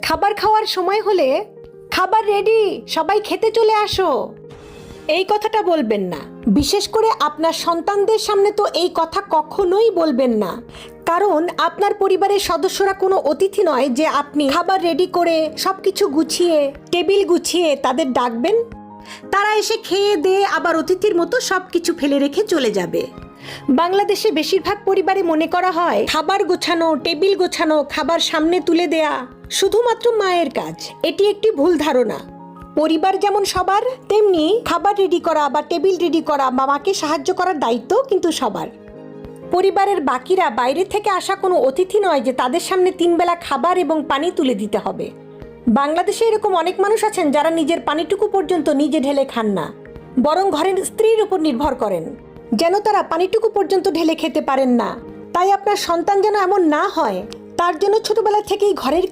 খাবার খাওয়ার সময় হলে খাবার রেডি, সবাই খেতে চলে আসো, এই কথাটা বলবেন না। বিশেষ করে আপনার সন্তানদের সামনে তো এই কথা কখনোই বলবেন না, কারণ আপনার পরিবারের সদস্যরা কোনো অতিথি নয় যে আপনি খাবার রেডি করে সবকিছু গুছিয়ে টেবিল গুছিয়ে তাদের ডাকবেন। তারা এসে খেয়ে দিয়ে আবার অতিথির মতো সবকিছু ফেলে রেখে চলে যাবে। বাংলাদেশে বেশিরভাগ পরিবারে মনে করা হয় খাবার গোছানো, টেবিল গোছানো, খাবার সামনে তুলে দেয়া শুধুমাত্র মায়ের কাজ। এটি একটি ভুল ধারণা। পরিবার যেমন সবার, তেমনি খাবার রেডি করা বা টেবিল রেডি করা বা মাকে সাহায্য করার দায়িত্ব কিন্তু সবার। পরিবারের বাকিরা বাইরে থেকে আসা কোনো অতিথি নয় যে তাদের সামনে 3 বেলা খাবার এবং পানি তুলে দিতে হবে। বাংলাদেশে এরকম অনেক মানুষ আছেন যারা নিজের পানিটুকু পর্যন্ত নিজে ঢেলে খান না, বরং ঘরের স্ত্রীর উপর নির্ভর করেন যেন তারা পানিটুকু পর্যন্ত ঢেলে খেতে পারেন না। তাই আপনার সন্তান যেন এমন না হয়, তার জন্য ছোটবেলা থেকেই ঘরের